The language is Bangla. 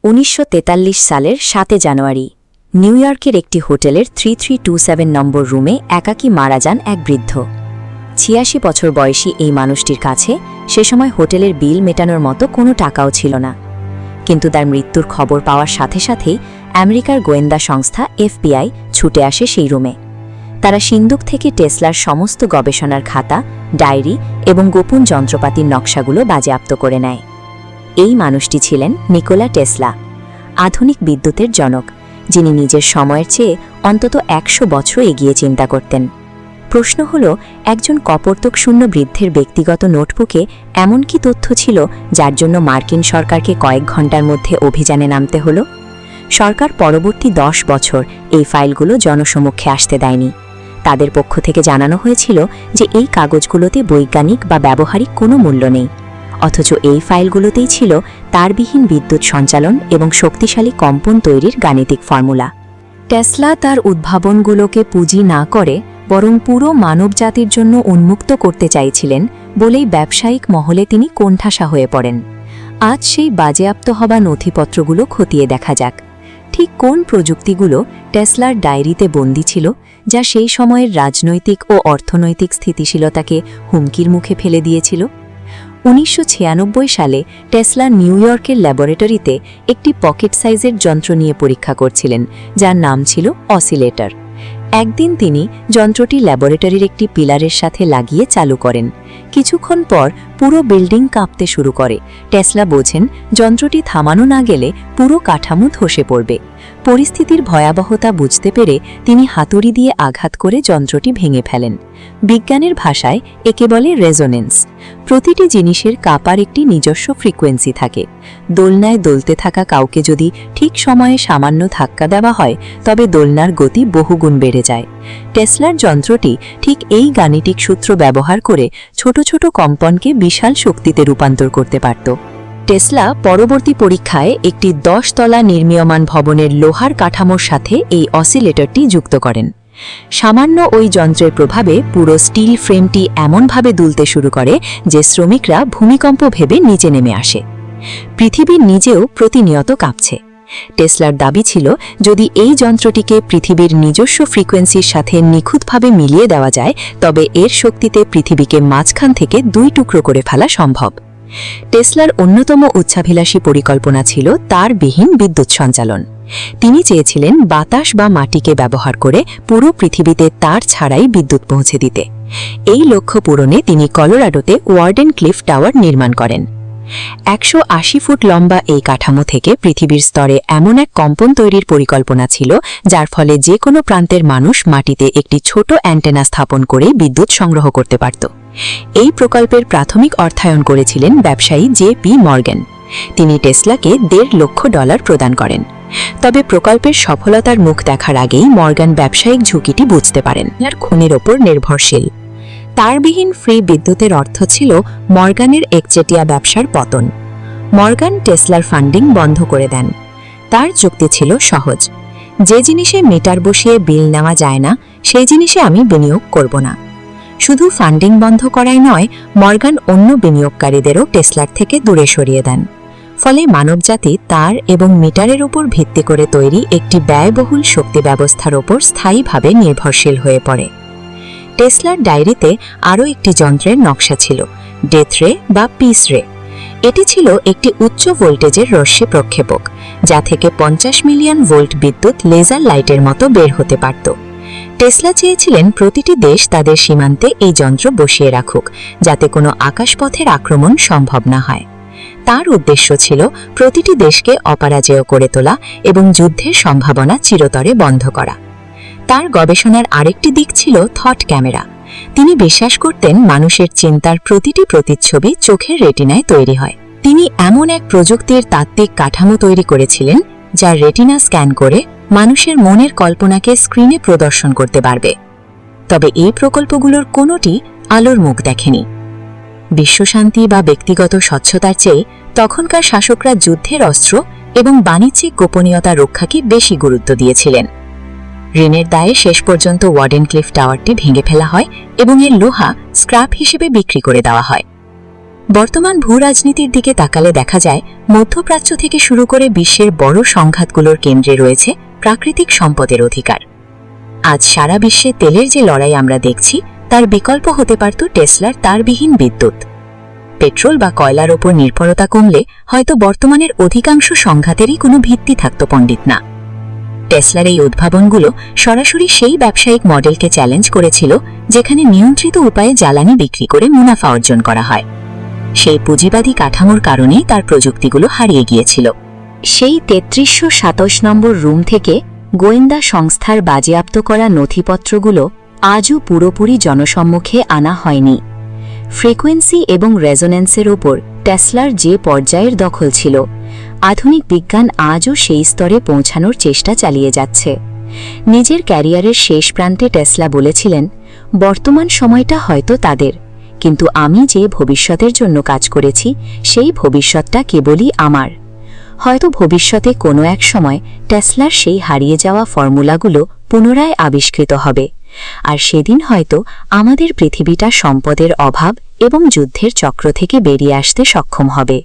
1943 সালের 7 জানুয়ারি নিউ ইয়র্কের একটি হোটেলের 3327 নম্বর রুমে একাকী মারা যান এক বৃদ্ধ। 86 বছর বয়সী এই মানুষটির কাছে সে সময় হোটেলের বিল মেটানোর মতো কোনো টাকাও ছিল না। কিন্তু তার মৃত্যুর খবর পাওয়ার সাথে সাথেই আমেরিকার গোয়েন্দা সংস্থা FBI ছুটে আসে সেই রুমে। তারা সিন্দুক থেকে টেসলার সমস্ত গবেষণার খাতা, ডায়েরি এবং গোপন যন্ত্রপাতির নকশাগুলো বাজেয়াপ্ত করে নেয়। এই মানুষটি ছিলেন নিকোলা টেসলা, আধুনিক বিদ্যুতের জনক, যিনি নিজের সময়ের চেয়ে অন্তত 100 বছর এগিয়ে চিন্তা করতেন। প্রশ্ন হল, একজন কপর্তকশূন্য বৃদ্ধের ব্যক্তিগত নোটবুকে এমন কি তথ্য ছিল যার জন্য মার্কিন সরকারকে কয়েক ঘন্টার মধ্যে অভিযানে নামতে হলো? সরকার পরবর্তী 10 বছর এই ফাইলগুলো জনসমক্ষে আসতে দেয়নি। তাদের পক্ষ থেকে জানানো হয়েছিল যে এই কাগজগুলোতে বৈজ্ঞানিক বা ব্যবহারিক কোনো মূল্য নেই, অথচ এই ফাইলগুলোতেই ছিল তারবিহীন বিদ্যুৎ সঞ্চালন এবং শক্তিশালী কম্পন তৈরির গাণিতিক ফর্মুলা। টেসলা তার উদ্ভাবনগুলোকে পুঁজি না করে বরং পুরো মানবজাতির জন্য উন্মুক্ত করতে চাইছিলেন বলেই ব্যবসায়িক মহলে তিনি কোণঠাসা হয়ে পড়েন। আজ সেই বাজেয়াপ্ত হওয়া নথিপত্রগুলো খতিয়ে দেখা যাক। ঠিক কোন প্রযুক্তিগুলো টেসলার ডায়েরিতে বন্দী ছিল, যা সেই সময়ের রাজনৈতিক ও অর্থনৈতিক স্থিতিশীলতাকে হুমকির মুখে ফেলে দিয়েছিল? 1996 সালে টেসলা নিউ ইয়র্কের ল্যাবরেটরিতে একটি পকেট সাইজের যন্ত্র নিয়ে পরীক্ষা করছিলেন, যার নাম ছিল অসিলেটর। একদিন তিনি যন্ত্রটি ল্যাবরেটরির একটি পিলারের সাথে লাগিয়ে চালু করেন। কিছুক্ষণ পর পুরো বিল্ডিং কাঁপতে শুরু করে। টেসলা বোঝেন, যন্ত্রটি থামানো না গেলে পুরো কাঠামো ধসে পড়বে। পরিস্থিতির ভয়াবহতা বুঝতে পেরে তিনি হাতুড়ি দিয়ে আঘাত করে যন্ত্রটি ভেঙে ফেলেন। বিজ্ঞানের ভাষায় একে বলে রেজোনেন্স। প্রতিটি জিনিসের কাঁপার একটি নিজস্ব ফ্রিকোয়েন্সি থাকে। দোলনায় দোলতে থাকা কাউকে যদি ঠিক সময়ে সামান্য ধাক্কা দেওয়া হয়, তবে দোলনার গতি বহুগুণ বেড়ে যায়। টেসলার যন্ত্রটি ঠিক এই গাণিতিক সূত্র ব্যবহার করে ছোট ছোট কম্পনকে বিশাল শক্তিতে রূপান্তর করতে পারত। টেসলা পরবর্তী পরীক্ষায় একটি 10 তলা নির্মীয়মান ভবনের লোহার কাঠামোর সাথে এই অসিলেটরটি যুক্ত করেন। সামান্য ওই যন্ত্রের প্রভাবে পুরো স্টিল ফ্রেমটি এমনভাবে দুলতে শুরু করে যে শ্রমিকরা ভূমিকম্প ভেবে নিচে নেমে আসে। পৃথিবী নিজেও প্রতিনিয়ত কাঁপছে। টেসলার দাবি ছিল, যদি এই যন্ত্রটিকে পৃথিবীর নিজস্ব ফ্রিকোয়েন্সির সাথে নিখুঁতভাবে মিলিয়ে দেওয়া যায়, তবে এর শক্তিতে পৃথিবীকে মাঝখান থেকে 2 টুকরো করে ফেলা সম্ভব। টেসলার অন্যতম উচ্চাভিলাষী পরিকল্পনা ছিল তারবিহীন বিদ্যুৎ সঞ্চালন। তিনি চেয়েছিলেন বাতাস বা মাটিকে ব্যবহার করে পুরো পৃথিবীতে তার ছাড়াই বিদ্যুৎ পৌঁছে দিতে। এই লক্ষ্য পূরণে তিনি কলোরাডোতে ওয়ার্ডেন ক্লিফ টাওয়ার নির্মাণ করেন। 180 ফুট লম্বা এই কাঠামো থেকে পৃথিবীর স্তরে এমন এক কম্পন তৈরির পরিকল্পনা ছিল, যার ফলে যে কোনো প্রান্তের মানুষ মাটিতে একটি ছোট অ্যান্টেনা স্থাপন করে বিদ্যুৎ সংগ্রহ করতে পারত। এই প্রকল্পের প্রাথমিক অর্থায়ন করেছিলেন ব্যবসায়ী জে.পি. মর্গ্যান। তিনি টেসলাকে $1.5 লক্ষ প্রদান করেন। তবে প্রকল্পের সফলতার মুখ দেখার আগেই মর্গ্যান ব্যবসায়িক ঝুঁকিটি বুঝতে পারেন। আর খনির ওপর নির্ভরশীল তারবিহীন ফ্রি বিদ্যুতের অর্থ ছিল মর্গ্যানের একচেটিয়া ব্যবসার পতন। মর্গ্যান টেসলার ফান্ডিং বন্ধ করে দেন। তার যুক্তি ছিল সহজ, যে জিনিসে মিটার বসিয়ে বিল নেওয়া যায় না, সেই জিনিসে আমি বিনিয়োগ করব না। শুধু ফান্ডিং বন্ধ করাই নয়, মর্গ্যান অন্য বিনিয়োগকারীদেরও টেসলার থেকে দূরে সরিয়ে দেন। ফলে মানবজাতি তার এবং মিটারের উপর ভিত্তি করে তৈরি একটি ব্যয়বহুল শক্তি ব্যবস্থার ওপর স্থায়ীভাবে নির্ভরশীল হয়ে পড়ে। টেসলার ডায়েরিতে আরও একটি যন্ত্রের নকশা ছিল, ডেথ রে বা পিস রে। এটি ছিল একটি উচ্চ ভোল্টেজের রশ্মি প্রক্ষেপক, যা থেকে 50 মিলিয়ন ভোল্ট বিদ্যুৎ লেজার লাইটের মতো বের হতে পারত। টেসলা চেয়েছিলেন প্রতিটি দেশ তাদের সীমান্তে এই যন্ত্র বসিয়ে রাখুক, যাতে কোনো আকাশপথের আক্রমণ সম্ভব না হয়। তার উদ্দেশ্য ছিল প্রতিটি দেশকে অপরাজেয় করে তোলা এবং যুদ্ধের সম্ভাবনা চিরতরে বন্ধ করা। তার গবেষণার আরেকটি দিক ছিল থট ক্যামেরা। তিনি বিশ্বাস করতেন মানুষের চিন্তার প্রতিটি প্রতিচ্ছবি চোখের রেটিনায় তৈরি হয়। তিনি এমন এক প্রযুক্তির তাত্ত্বিক কাঠামো তৈরি করেছিলেন, যা রেটিনা স্ক্যান করে মানুষের মনের কল্পনাকে স্ক্রিনে প্রদর্শন করতে পারবে। তবে এই প্রকল্পগুলোর কোনোটি আলোর মুখ দেখেনি। বিশ্বশান্তি বা ব্যক্তিগত স্বচ্ছতার চেয়ে তখনকার শাসকরা যুদ্ধের অস্ত্র এবং বাণিজ্যিক গোপনীয়তা রক্ষাকে বেশি গুরুত্ব দিয়েছিলেন। ঋণের দায়ে শেষ পর্যন্ত ওয়ার্ডেন ক্লিফ টাওয়ারটি ভেঙে ফেলা হয় এবং এর লোহা স্ক্র্যাপ হিসেবে বিক্রি করে দেওয়া হয়। বর্তমান ভূরাজনীতির দিকে তাকালে দেখা যায় মধ্যপ্রাচ্য থেকে শুরু করে বিশ্বের বড় সংঘাতগুলোর কেন্দ্রে রয়েছে প্রাকৃতিক সম্পদের অধিকার। আজ সারা বিশ্বে তেলের যে লড়াই আমরা দেখছি তার বিকল্প হতে পারত টেসলার তারবিহীন বিদ্যুৎ। পেট্রোল বা কয়লার ওপর নির্ভরতা কমলে হয়তো বর্তমানের অধিকাংশ সংঘাতেরই কোনো ভিত্তি থাকত পণ্ডিত না। টেসলার এই উদ্ভাবনগুলো সরাসরি সেই ব্যবসায়িক মডেলকে চ্যালেঞ্জ করেছিল যেখানে নিয়ন্ত্রিত উপায়ে জ্বালানি বিক্রি করে মুনাফা অর্জন করা হয়। সেই পুঁজিবাদী কাঠামোর কারণেই তার প্রযুক্তিগুলো হারিয়ে গিয়েছিল। সেই ৩৩২৭ নম্বর রুম থেকে গোয়েন্দা সংস্থার বাজেয়াপ্ত করা নথিপত্রগুলো আজও পুরোপুরি জনসম্মুখে আনা হয়নি। ফ্রিকোয়েন্সি এবং রেজোন্যান্সের ওপর টেসলার যে পর্যায়ের দখল ছিল, আধুনিক বিজ্ঞান আজও সেই স্তরে পৌঁছানোর চেষ্টা চালিয়ে যাচ্ছে। নিজের ক্যারিয়ারের শেষ প্রান্তে টেসলা বলেছিলেন, বর্তমান সময়টা হয়তো তাদের, কিন্তু আমি যে ভবিষ্যতের জন্য কাজ করেছি সেই ভবিষ্যৎটা কেবলই আমার। হয়তো ভবিষ্যতে কোনো এক সময় টেসলার সেই হারিয়ে যাওয়া ফর্মুলাগুলো পুনরায় আবিষ্কৃত হবে, আর সেদিন হয়তো আমাদের পৃথিবীটা সম্পদের অভাব এবং যুদ্ধের চক্র থেকে বেরিয়ে আসতে সক্ষম হবে।